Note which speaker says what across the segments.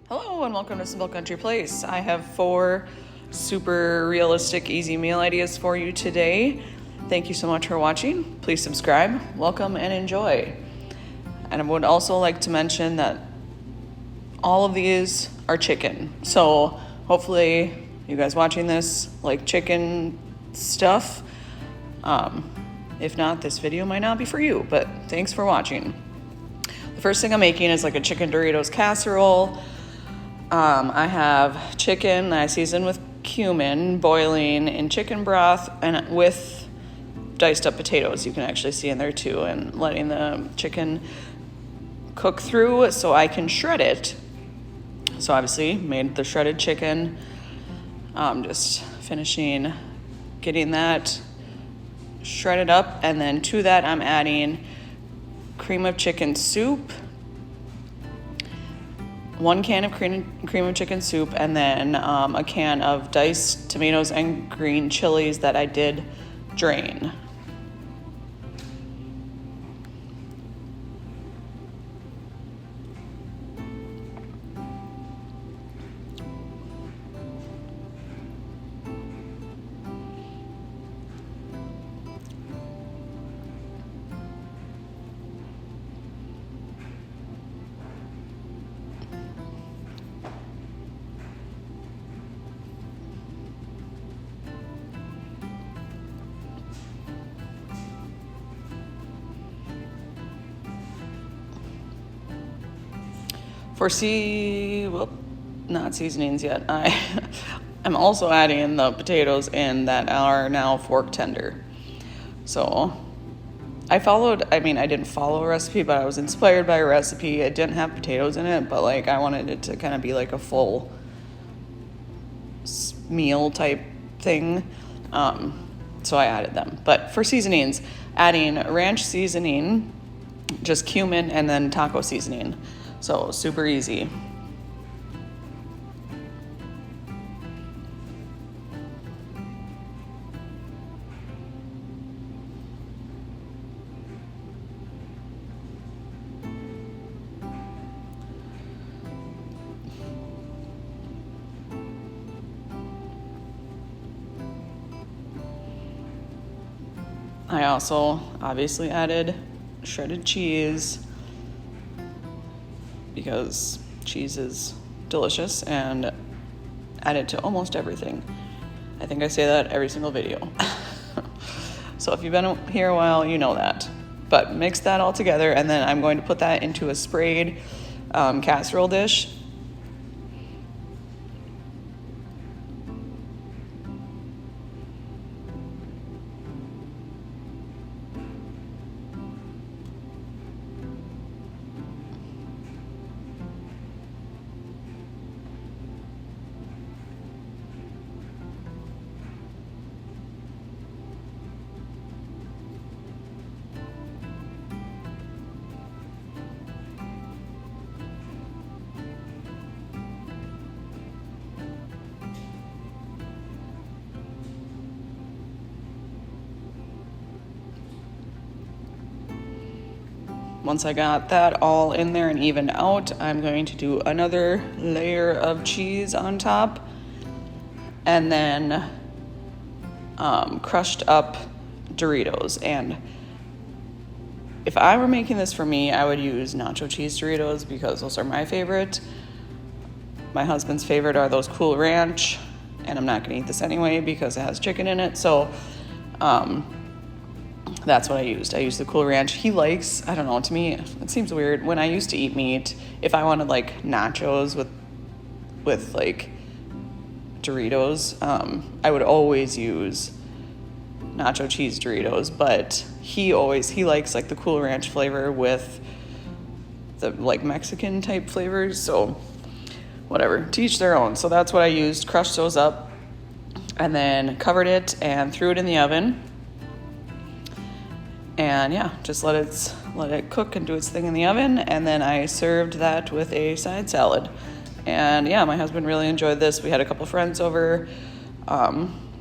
Speaker 1: Hello and welcome to Simple Country Place. I have 4 super realistic, easy meal ideas for you today. Thank you so much for watching. Please subscribe, welcome, and enjoy. And I would also like to mention that all of these are chicken. So hopefully you guys watching this like chicken stuff. If not, this video might not be for you, but thanks for watching. The first thing I'm making is like a chicken Doritos casserole. I have chicken that I season with cumin, boiling in chicken broth, and with diced up potatoes. You can actually see in there too, and letting the chicken cook through so I can shred it. So obviously made the shredded chicken. Just finishing getting that shredded up, and then to that I'm adding cream of chicken soup, 1 can of cream of chicken soup, and then a can of diced tomatoes and green chilies that I did drain. Not seasonings yet. I'm also adding the potatoes in that are now fork tender. So I didn't follow a recipe, but I was inspired by a recipe. It didn't have potatoes in it, but like I wanted it to kind of be like a full meal type thing. So I added them. But for seasonings, adding ranch seasoning, just cumin, and then taco seasoning. So super easy. I also obviously added shredded cheese because cheese is delicious, and add it to almost everything. I think I say that every single video. So if you've been here a while, you know that. But mix that all together, and then I'm going to put that into a sprayed casserole dish. Once I got that all in there and evened out, I'm going to do another layer of cheese on top, and then crushed up Doritos. And if I were making this for me, I would use nacho cheese Doritos because those are my favorite. My husband's favorite are those Cool Ranch, and I'm not going to eat this anyway because it has chicken in it. So that's what I used. I used the Cool Ranch. He likes, I don't know, to me, it seems weird. When I used to eat meat, if I wanted like nachos with like Doritos, I would always use nacho cheese Doritos, but he likes like the Cool Ranch flavor with the like Mexican type flavors. So whatever, to each their own. So that's what I used, crushed those up, and then covered it and threw it in the oven. And yeah, just let it cook and do its thing in the oven. And then I served that with a side salad. And yeah, my husband really enjoyed this. We had a couple friends over.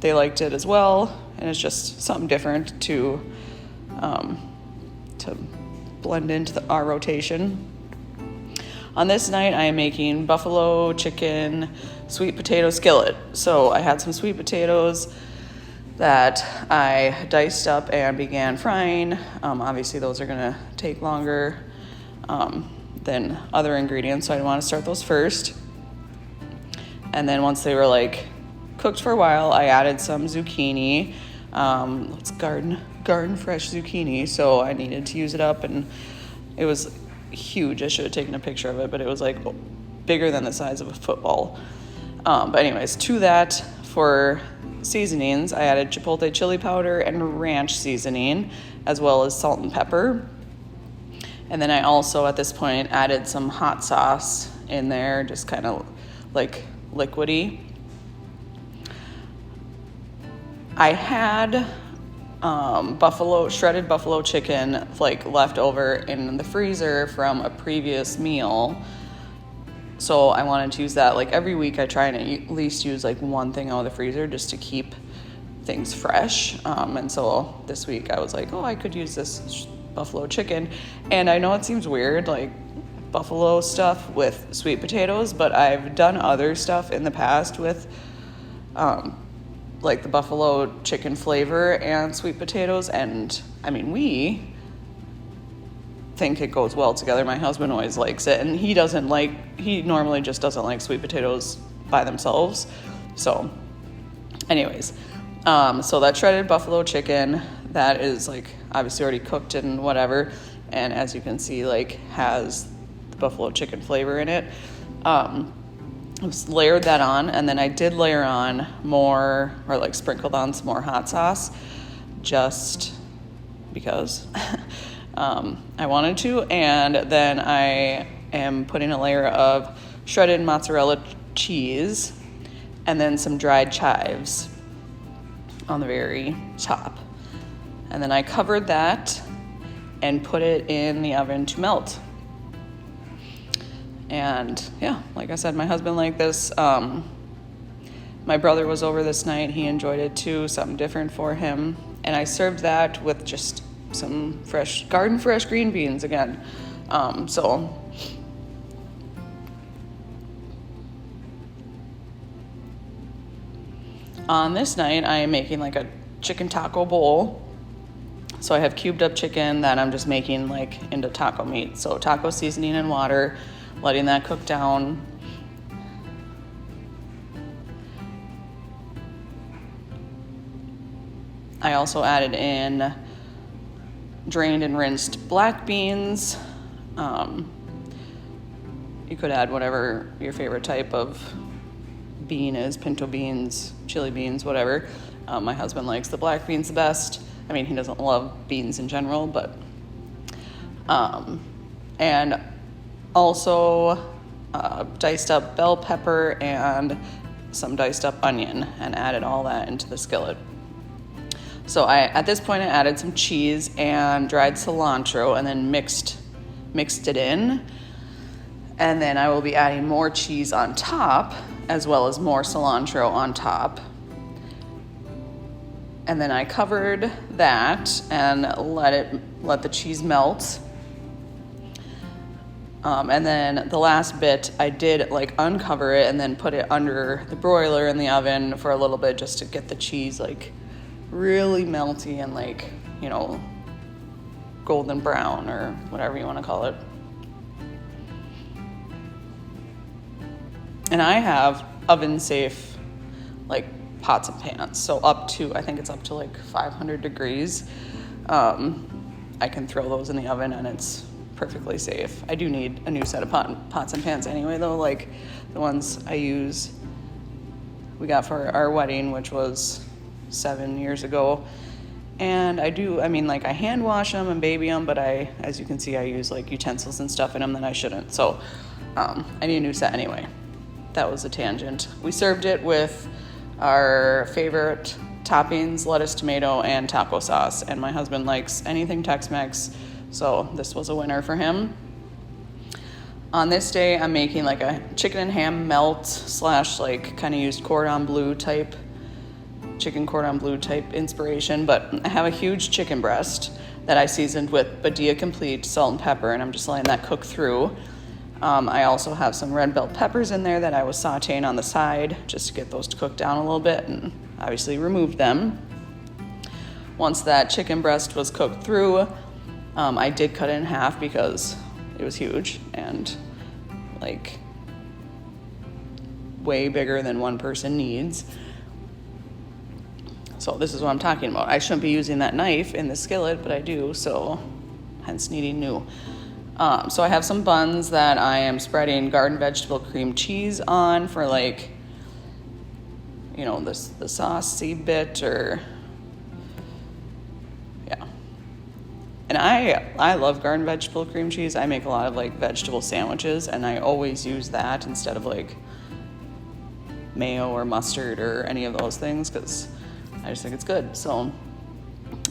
Speaker 1: They liked it as well. And it's just something different to blend into our rotation. On this night, I am making buffalo chicken sweet potato skillet. So I had some sweet potatoes that I diced up and began frying. Obviously, those are gonna take longer than other ingredients, so I want to start those first. And then once they were like cooked for a while, I added some zucchini. It's garden fresh zucchini, so I needed to use it up, and it was huge. I should have taken a picture of it, but it was like bigger than the size of a football. But anyways, to that, for seasonings, I added chipotle chili powder and ranch seasoning, as well as salt and pepper. And then I also, at this point, added some hot sauce in there, just kind of like liquidy. I had shredded buffalo chicken like left over in the freezer from a previous meal. So I wanted to use that. Like every week I try and at least use like one thing out of the freezer just to keep things fresh. And so this week I was like, oh, I could use this buffalo chicken. And I know it seems weird, like buffalo stuff with sweet potatoes, but I've done other stuff in the past with like the buffalo chicken flavor and sweet potatoes. And I mean, we think it goes well together. My husband always likes it, and he normally just doesn't like sweet potatoes by themselves. So anyways, so that shredded buffalo chicken, that is like obviously already cooked and whatever, and as you can see, like has the buffalo chicken flavor in it. Just layered that on, and then I did layer on more, or like sprinkled on some more hot sauce, just because I wanted to. And then I am putting a layer of shredded mozzarella cheese and then some dried chives on the very top. And then I covered that and put it in the oven to melt. And yeah, like I said, my husband liked this. My brother was over this night. He enjoyed it too, something different for him. And I served that with just some garden fresh green beans again. So on this night, I am making like a chicken taco bowl. So I have cubed up chicken that I'm just making like into taco meat. So taco seasoning and water, letting that cook down. I also added in drained and rinsed black beans. You could add whatever your favorite type of bean is, pinto beans, chili beans, whatever. My husband likes the black beans the best. I mean, he doesn't love beans in general, but and also diced up bell pepper and some diced up onion, and added all that into the skillet. So at this point I added some cheese and dried cilantro and then mixed it in. And then I will be adding more cheese on top as well as more cilantro on top. And then I covered that and let the cheese melt. And then the last bit, I did like uncover it and then put it under the broiler in the oven for a little bit, just to get the cheese like really melty and like, you know, golden brown or whatever you want to call it. And I have oven safe like pots and pans, so I think it's up to like 500 degrees. I can throw those in the oven and it's perfectly safe. I do need a new set of pots and pans anyway, though, like the ones we got for our wedding, which was 7 years ago. And I hand wash them and baby them, but as you can see, I use like utensils and stuff in them that I shouldn't. So I need a new set anyway. That was a tangent. We served it with our favorite toppings, lettuce, tomato, and taco sauce. And my husband likes anything Tex-Mex, so this was a winner for him. On this day, I'm making like a chicken and ham melt / like kind of used chicken cordon bleu type inspiration, but I have a huge chicken breast that I seasoned with Badia Complete salt and pepper, and I'm just letting that cook through. I also have some red bell peppers in there that I was sauteing on the side just to get those to cook down a little bit, and obviously removed them. Once that chicken breast was cooked through, I did cut it in half because it was huge and like way bigger than one person needs. So this is what I'm talking about. I shouldn't be using that knife in the skillet, but I do, so hence needing new. So I have some buns that I am spreading garden vegetable cream cheese on for, like, you know, the saucy bit, or yeah. And I love garden vegetable cream cheese. I make a lot of like vegetable sandwiches, and I always use that instead of like mayo or mustard or any of those things because I just think it's good. So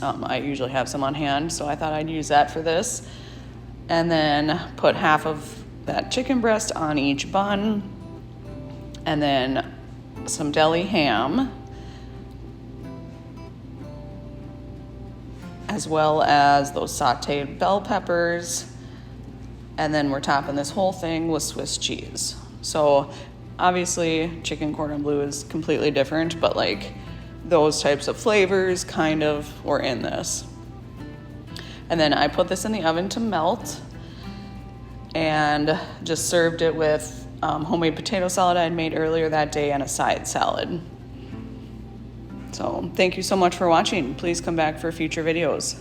Speaker 1: I usually have some on hand, so I thought I'd use that for this. And then put half of that chicken breast on each bun, and then some deli ham, as well as those sauteed bell peppers. And then we're topping this whole thing with Swiss cheese. So obviously chicken cordon bleu is completely different, but like those types of flavors kind of were in this. And then I put this in the oven to melt and just served it with homemade potato salad I had made earlier that day and a side salad. So thank you so much for watching. Please come back for future videos.